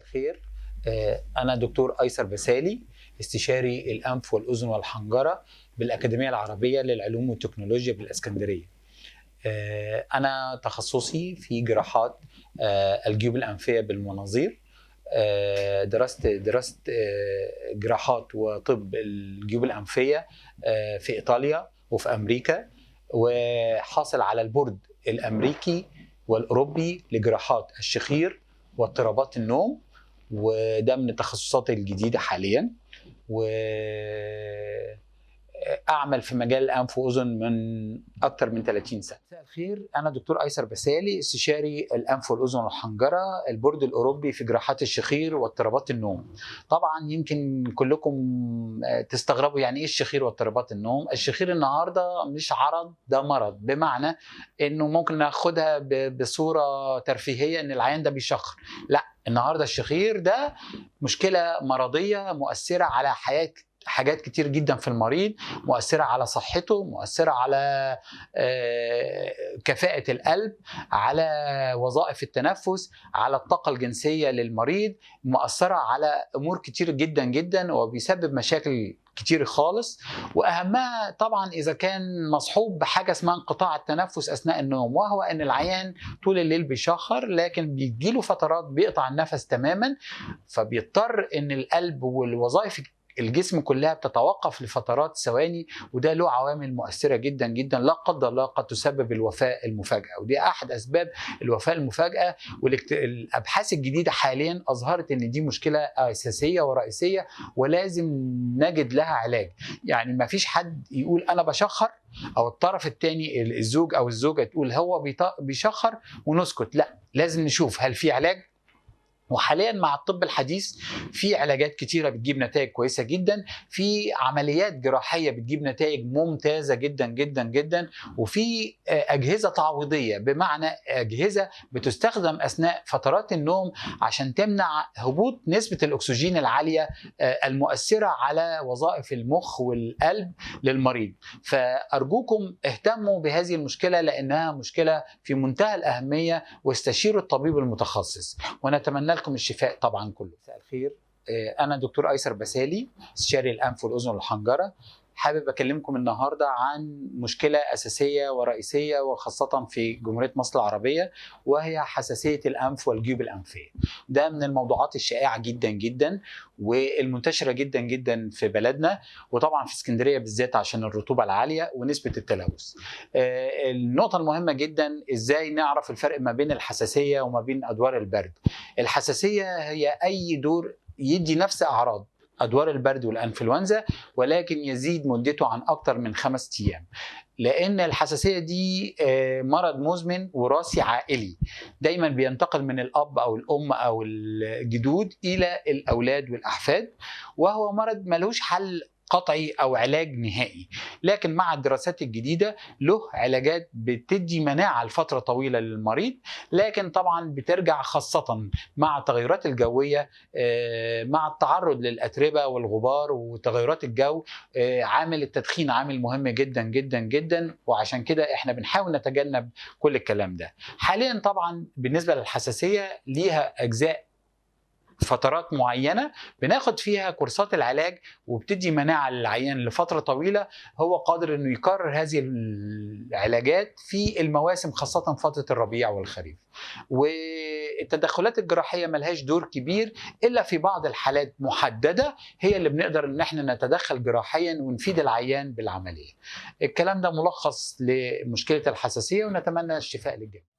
الخير. أنا دكتور أيسر بسالي، استشاري الأنف والأذن والحنجرة بالأكاديمية العربية للعلوم والتكنولوجيا بالإسكندرية. أنا تخصصي في جراحات الجيوب الأنفية بالمناظير. درست جراحات وطب الجيوب الأنفية في إيطاليا وفي أمريكا، وحاصل على البورد الأمريكي والأوروبي لجراحات الشخير واضطرابات النوم، وده من التخصصات الجديدة حاليا. وأعمل في مجال الأنف وأذن من أكثر من 30 سنة. مساء الخير، أنا دكتور أيسر بسالي، استشاري الأنف والأذن والحنجرة، البورد الأوروبي في جراحات الشخير واضطرابات النوم. طبعا يمكن كلكم تستغربوا يعني إيه الشخير واضطرابات النوم. الشخير النهاردة مش عرض، ده مرض، بمعنى إنه ممكن ناخدها بصورة ترفيهية إن العيان ده بيشخر. لا، النهاردة الشخير ده مشكلة مرضية مؤثرة على حاجات كتير جدا في المريض، مؤثرة على صحته، مؤثرة على كفاءة القلب، على وظائف التنفس، على الطاقة الجنسية للمريض، مؤثرة على أمور كتير جدا جدا، وبيسبب مشاكل كتير خالص. واهمها طبعا اذا كان مصحوب بحاجه اسمها انقطاع التنفس اثناء النوم، وهو ان العيان طول الليل بيشخر لكن بيجيله فترات بيقطع النفس تماما، فبيضطر ان القلب والوظائف الجسم كلها بتتوقف لفترات ثواني، وده له عوامل مؤثرة جدا جدا لا قدر الله قد تسبب الوفاة المفاجئة، ودي أحد أسباب الوفاة المفاجئة. والأبحاث الجديدة حاليا أظهرت أن دي مشكلة أساسية ورئيسية ولازم نجد لها علاج. يعني ما فيش حد يقول أنا بشخر، أو الطرف الثاني الزوج أو الزوجة تقول هو بيشخر ونسكت. لا، لازم نشوف هل في علاج. وحاليا مع الطب الحديث في علاجات كتيرة بتجيب نتائج كويسة جدا، في عمليات جراحية بتجيب نتائج ممتازة جدا جدا جدا، وفي أجهزة تعويضية، بمعنى أجهزة بتستخدم أثناء فترات النوم عشان تمنع هبوط نسبة الأكسجين العالية المؤثرة على وظائف المخ والقلب للمريض. فأرجوكم اهتموا بهذه المشكلة لأنها مشكلة في منتهى الأهمية، واستشيروا الطبيب المتخصص، ونتمنى لكم الشفاء طبعا كله. مساء الخير، أنا دكتور أيسر بسالي، استشاري الأنف والأذن والحنجرة. حابب أكلمكم النهاردة عن مشكلة أساسية ورئيسية وخاصة في جمهورية مصر العربية، وهي حساسية الأنف والجيوب الأنفية. ده من الموضوعات الشائعة جدا جدا والمنتشرة جدا جدا في بلدنا، وطبعا في اسكندرية بالذات عشان الرطوبة العالية ونسبة التلوث. النقطة المهمة جدا إزاي نعرف الفرق ما بين الحساسية وما بين أدوار البرد. الحساسية هي أي دور يدي نفس أعراض أدوار البرد والأنفلونزا، ولكن يزيد مدته عن أكثر من 5 أيام، لأن الحساسية دي مرض مزمن وراثي عائلي، دايما بينتقل من الأب أو الأم أو الجدود إلى الأولاد والأحفاد، وهو مرض ملوش حل قطعي أو علاج نهائي، لكن مع الدراسات الجديدة له علاجات بتدي مناعة لفترة طويلة للمريض، لكن طبعا بترجع خاصة مع التغيرات الجوية، مع التعرض للأتربة والغبار وتغيرات الجو. عامل التدخين عامل مهم جدا جدا جدا، وعشان كده احنا بنحاول نتجنب كل الكلام ده. حاليا طبعا بالنسبة للحساسية ليها أجزاء فترات معينة بناخد فيها كورسات العلاج، وبتدي مناعة للعيان لفترة طويلة، هو قادر انه يكرر هذه العلاجات في المواسم خاصة فترة الربيع والخريف. والتدخلات الجراحية ملهاش دور كبير إلا في بعض الحالات محددة هي اللي بنقدر ان احنا نتدخل جراحيا ونفيد العيان بالعملية. الكلام ده ملخص لمشكلة الحساسية، ونتمنى الشفاء للجميع.